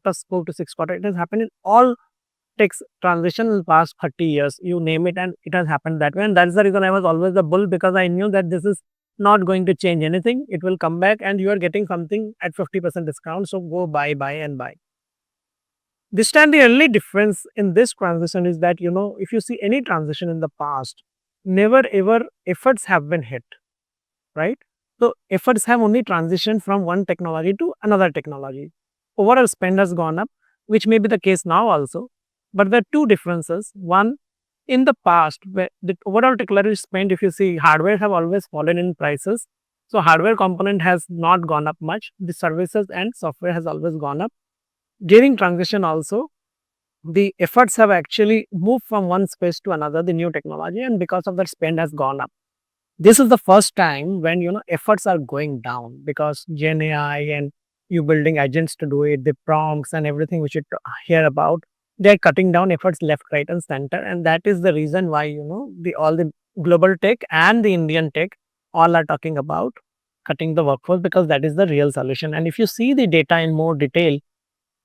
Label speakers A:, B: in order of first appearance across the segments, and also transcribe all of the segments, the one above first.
A: first 4 to 6 quarters. It has happened in all takes transition in the past 30 years, you name it, and it has happened that way. And that's the reason I was always a bull, because I knew that this is not going to change anything. It will come back and you are getting something at 50% discount. So go buy and buy. This time, the only difference in this transition is that, if you see any transition in the past, never ever efforts have been hit, right? So efforts have only transitioned from one technology to another technology. Overall spend has gone up, which may be the case now also. But there are two differences. One, in the past, where the overall technology spend, if you see, hardware have always fallen in prices. So hardware component has not gone up much. The services and software has always gone up. During transition also, the efforts have actually moved from one space to another, the new technology, and because of that, spend has gone up. This is the first time when efforts are going down, because Gen AI and you building agents to do it, the prompts and everything which you hear about, they're cutting down efforts left, right, and center, and that is the reason why the all the global tech and the Indian tech all are talking about cutting the workforce, because that is the real solution. And if you see the data in more detail,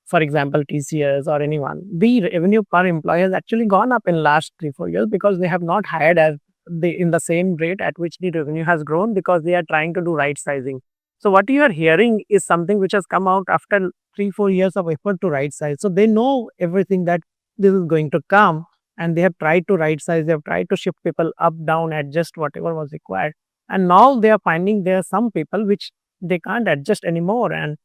A: for example, TCS or anyone, the revenue per employee has actually gone up in last 3-4 years, because they have not hired as in the same rate at which the revenue has grown, because they are trying to do right sizing. So what you are hearing is something which has come out after 3-4 years of effort to right size. So they know everything that this is going to come, and they have tried to right size. They have tried to shift people up, down, adjust whatever was required, and now they are finding there are some people which they can't adjust anymore, and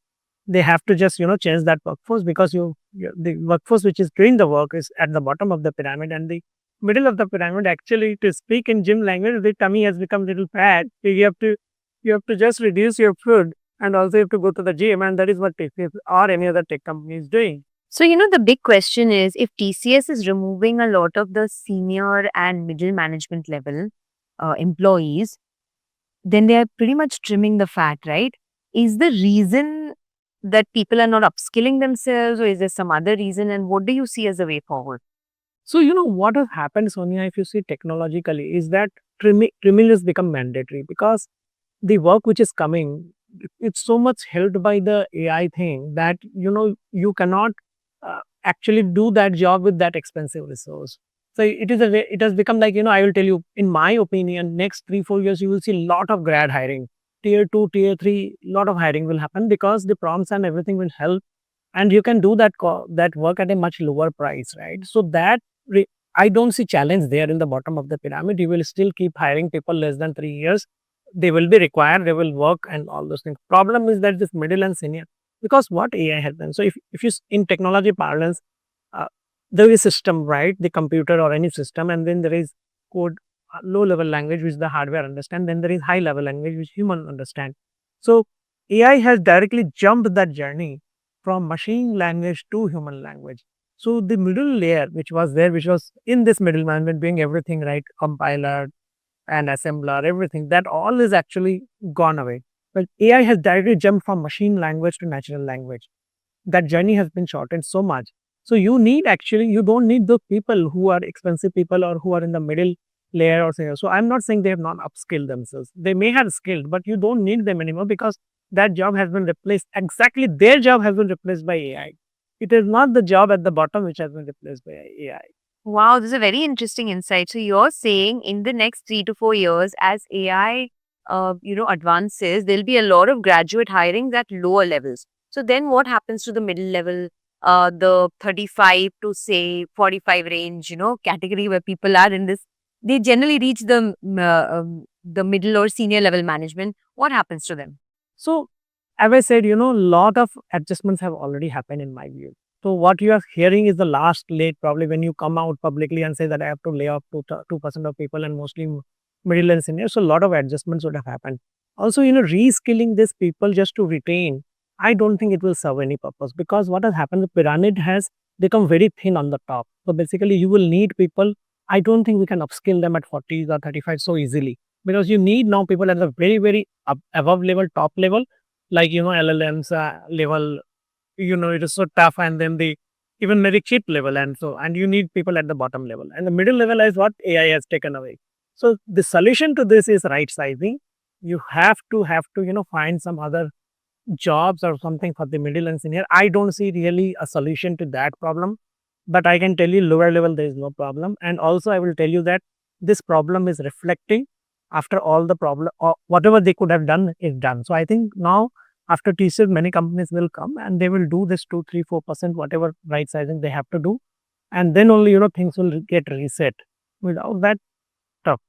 A: they have to just change that workforce, because the workforce which is doing the work is at the bottom of the pyramid, and the middle of the pyramid, actually, to speak in gym language, the tummy has become a little fat. So you have to just reduce your food, and also you have to go to the gym, and that is what TCS or any other tech company is doing.
B: So, the big question is, if TCS is removing a lot of the senior and middle management level employees, then they are pretty much trimming the fat, right? Is the reason that people are not upskilling themselves, or is there some other reason? And what do you see as a way forward?
A: So what has happened, Sonia, if you see technologically, is that trimming has become mandatory, because the work which is coming, it's so much helped by the AI thing that you cannot actually do that job with that expensive resource. So it has become like, I will tell you, in my opinion, next 3-4 years you will see a lot of grad hiring, tier 2, tier 3, lot of hiring will happen, because the prompts and everything will help, and you can do that work at a much lower price, right? So that I don't see challenge there in the bottom of the pyramid. You will still keep hiring people less than 3 years. They will be required, they will work and all those things. Problem is that this middle and senior, because what AI has done. So if you in technology parlance, uh, there is system, right? The computer or any system, and then there is code, low level language which the hardware understand. Then there is high level language which human understand. So AI has directly jumped that journey from machine language to human language. So the middle layer, which was there, which was in this middle management doing everything, right? Compiler and assembler, everything, that all is actually gone away. But AI has directly jumped from machine language to natural language. That journey has been shortened so much. So you don't need the people who are expensive people or who are in the middle layer or so. So I'm not saying they have not upskilled themselves. They may have skilled, but you don't need them anymore, because that job has been replaced. Exactly, their job has been replaced by AI. It is not the job at the bottom which has been replaced by AI.
B: Wow, this is a very interesting insight. So you're saying in the next 3 to 4 years, as AI, advances, there'll be a lot of graduate hirings at lower levels. So then what happens to the middle level, the 35 to say 45 range, category where people are in this, they generally reach the middle or senior level management. What happens to them?
A: So, as I said, lot of adjustments have already happened in my view. So, what you are hearing is the last late, probably when you come out publicly and say that I have to lay off 2% of people, and mostly middle and senior. So, a lot of adjustments would have happened. Also, reskilling these people just to retain, I don't think it will serve any purpose, because what has happened, the pyramid has become very thin on the top. So, basically, you will need people. I don't think we can upskill them at 40s or 35 so easily, because you need now people at the very, very above level, top level, like LLMs level. It is so tough, and then the even very cheap level, and you need people at the bottom level, and the middle level is what AI has taken away. So the solution to this is right sizing. You have to find some other jobs or something for the middle and senior. I don't see really a solution to that problem. But I can tell you lower level there is no problem. And also I will tell you that this problem is reflecting after all the problem or whatever they could have done is done. So I think now after TCS, many companies will come and they will do this 2, 3, 4%, whatever right sizing they have to do. And then only, things will get reset. Without that, tough.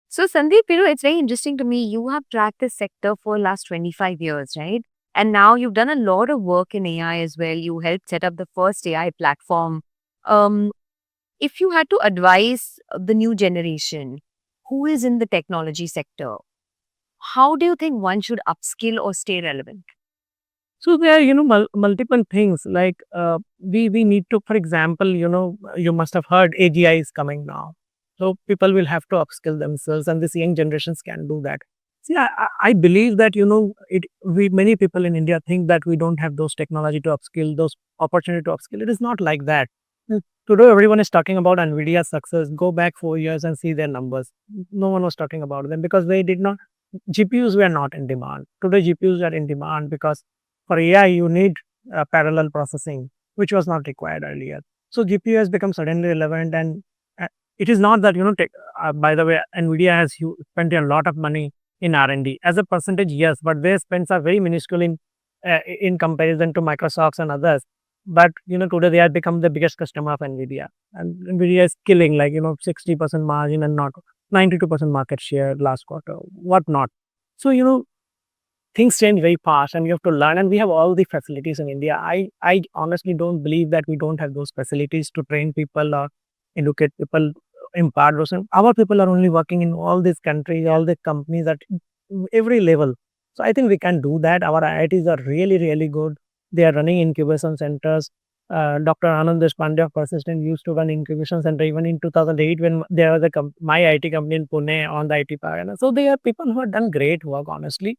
B: So, Sandeep, it's very interesting to me. You have tracked this sector for last 25 years, right? And now you've done a lot of work in AI as well. You helped set up the first AI platform. Um, if you had to advise the new generation who is in the technology sector, how do you think one should upskill or stay relevant?
A: So there are, multiple things like we need to, for example, you must have heard AGI is coming now. So people will have to upskill themselves, and this young generations can do that. See, I believe that we many people in India think that we don't have those technology to upskill, those opportunity to upskill. It is not like that. Today, everyone is talking about Nvidia's success. Go back 4 years and see their numbers. No one was talking about them because they did not. GPUs were not in demand. Today, GPUs are in demand because for AI, you need parallel processing, which was not required earlier. So GPU has become suddenly relevant, and it is not that by the way, Nvidia has spent a lot of money in R&D as a percentage, yes, but their spends are very minuscule in comparison to Microsoft and others. But today they have become the biggest customer of Nvidia, and Nvidia is killing 60% margin and not 92% market share last quarter, whatnot. So things change very fast and you have to learn, and we have all the facilities in India. I honestly don't believe that we don't have those facilities to train people or educate people, impart those. And our people are only working in all these countries, all the companies at every level. So I think we can do that. Our IITs are really, really good. They are running incubation centers. Dr. Anand Deshpande of Persistent used to run incubation center even in 2008 when there was my IT company in Pune on the IT park. So they are people who have done great work, honestly.